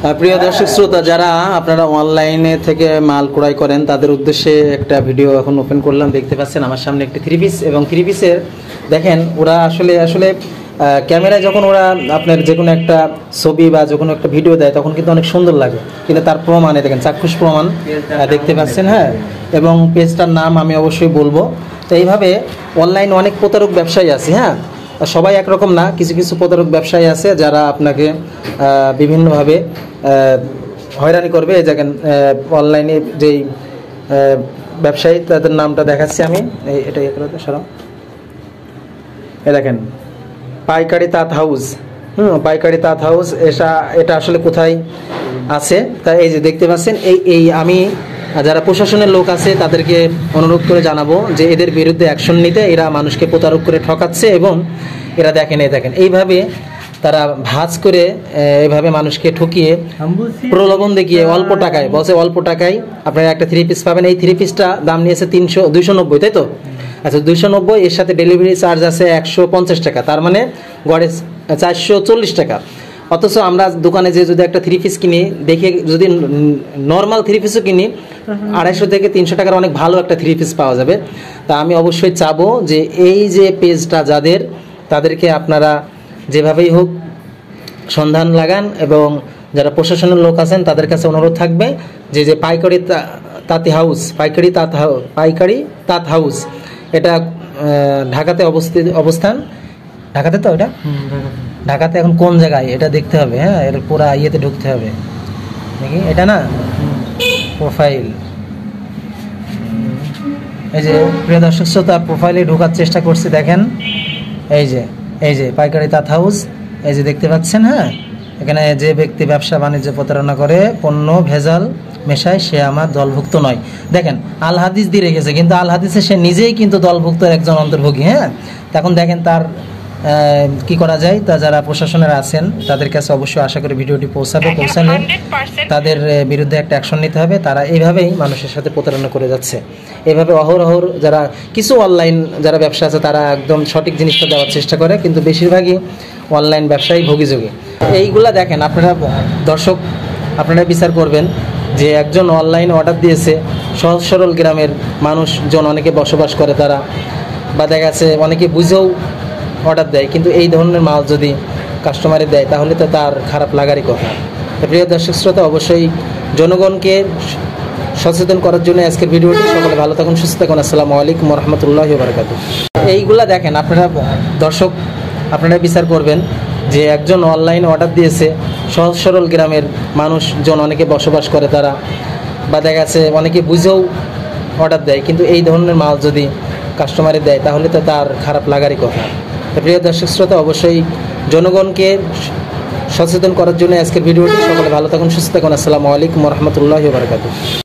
প্রিয় দর্শক শ্রোতা, যারা আপনারা অনলাইনে থেকে মাল ক্রয় করেন তাদের উদ্দেশ্যে একটা ভিডিও এখন ওপেন করলাম। দেখতে পাচ্ছেন আমার সামনে একটি থ্রি পিস, এবং থ্রি পিসের দেখেন ওরা আসলে ক্যামেরায় যখন ওরা আপনার যে কোনো একটা ছবি বা যে কোনো একটা ভিডিও দেয় তখন কিন্তু অনেক সুন্দর লাগে, কিন্তু তার প্রমাণে দেখেন চাক্ষুষ প্রমাণ দেখতে পাচ্ছেন। হ্যাঁ, এবং পেজটার নাম আমি অবশ্যই বলবো। তো এইভাবে অনলাইনে অনেক প্রতারক ব্যবসায়ী আছে। হ্যাঁ, সবাই একরকম না, কিছু কিছু প্রতারক ব্যবসায়ী আছে যারা আপনাকে বিভিন্নভাবে হয়রানি করবে। এই দেখেন অনলাইনে যেই ব্যবসায়ী তাদের নামটা দেখাচ্ছি আমি, এটা সরাম। এ দেখেন পাইকারি তাঁত হাউস। পাইকারি তাঁত হাউস, এটা আসলে কোথায় আছে তা এই যে দেখতে পাচ্ছেন। এই আমি যারা প্রশাসনের লোক আছে তাদেরকে অনুরোধ করে জানাবো যে এদের বিরুদ্ধে অ্যাকশন নিতে। এরা মানুষকে প্রতারক করে ঠকাচ্ছে, এবং এরা দেখেন এইভাবে তারা ভাঁজ করে এভাবে মানুষকে ঠকিয়ে প্রলোভন দেখিয়ে অল্প টাকায় বসে, অল্প টাকায় আপনারা একটা থ্রি পিস পাবেন। এই থ্রি পিসটা দাম নিয়েছে 290, তাই তো? আচ্ছা, 290, এর সাথে ডেলিভারি চার্জ আছে 150 টাকা, তার মানে গড়ে 440 টাকা। অথচ আমরা দোকানে যে যদি একটা থ্রি পিস কিনি, দেখে যদি নর্মাল থ্রি পিসও কিনি 250 থেকে 300 টাকার অনেক ভালো একটা থ্রি পিস পাওয়া যাবে। তা আমি অবশ্যই চাবো যে এই যে পেজটা তাদেরকে আপনারা যেভাবেই হোক সন্ধান লাগান, এবং যারা প্রশাসনের লোক আছেন তাদের কাছে অনুরোধ থাকবে যে পাইকারি তাঁত হাউস এটা ঢাকাতে অবস্থান। ঢাকাতে তো এটা ঢাকাতে এখন কোন জায়গায় এটা দেখতে হবে। হ্যাঁ, এর পুরা ইয়েতে ঢুকতে হবে নাকি, এটা না প্রোফাইল। এই যে প্রিয় দর্শক শ্রোতা, প্রোফাইলে ঢোকার চেষ্টা করছি, দেখেন এই যে পাইকারি তাঁত হাউস, এই যে দেখতে পাচ্ছেন। হ্যাঁ, এখানে যে ব্যক্তি ব্যবসা বাণিজ্য প্রতারণা করে, পণ্য ভেজাল মেশায়, সে আমার দলভুক্ত নয়। দেখেন আল হাদিস দিয়ে রেখেছে, কিন্তু আল হাদিসে সে নিজেই কিন্তু দলভুক্ত একজন অন্তর্ভুগী। হ্যাঁ, এখন দেখেন তার কি করা যায়। তা যারা প্রশাসনের আছেন তাদের কাছে অবশ্যই আশা করি ভিডিওটি পৌঁছালে তাদের বিরুদ্ধে একটা অ্যাকশন নিতে হবে। তারা এইভাবেই মানুষের সাথে প্রতারণা করে যাচ্ছে। এভাবে অহরহ যারা কিছু অনলাইন যারা ব্যবসা আছে তারা একদম সঠিক জিনিসটা দেওয়ার চেষ্টা করে, কিন্তু বেশিরভাগই অনলাইন ব্যবসায়ী ভোগীযোগী। এইগুলা দেখেন আপনারা দর্শক, আপনারা বিচার করবেন যে একজন অনলাইন অর্ডার দিয়েছে, সহজ সরল গ্রামের মানুষজন অনেকে বসবাস করে তারা, বা দেখা যাচ্ছে অনেকে বুঝেও অর্ডার দেয়, কিন্তু এই ধরনের মাল যদি কাস্টমারে দেয় তাহলে তো তার খারাপ লাগারই কথা। প্রিয় দর্শক শ্রোতা, অবশ্যই জনগণকে সচেতন করার জন্য আজকের ভিডিওটি। সকলে ভালো থাকুন, সুস্থ থাকুন। আসসালামু আলাইকুম ওয়া রাহমাতুল্লাহি ওয়া বারাকাতুহু। এইগুলা দেখেন আপনারা দর্শক, আপনারা বিচার করবেন যে একজন অনলাইন অর্ডার দিয়েছে, সহজ সরল গ্রামের মানুষজন অনেকে বসবাস করে তারা, বা দেখা যাচ্ছে অনেকে বুঝেও অর্ডার দেয়, কিন্তু এই ধরনের মাল যদি কাস্টমারে দেয় তাহলে তো তার খারাপ লাগারই কথা। প্রিয় দর্শক শ্রোতা, অবশ্যই জনগণকে সচেতন করার জন্য আজকের ভিডিওটি। সকলে ভালো থাকুন, সুস্থ থাকুন। আসসালামু আলাইকুম ওয়া রাহমাতুল্লাহি ওয়া বারাকাতুহু।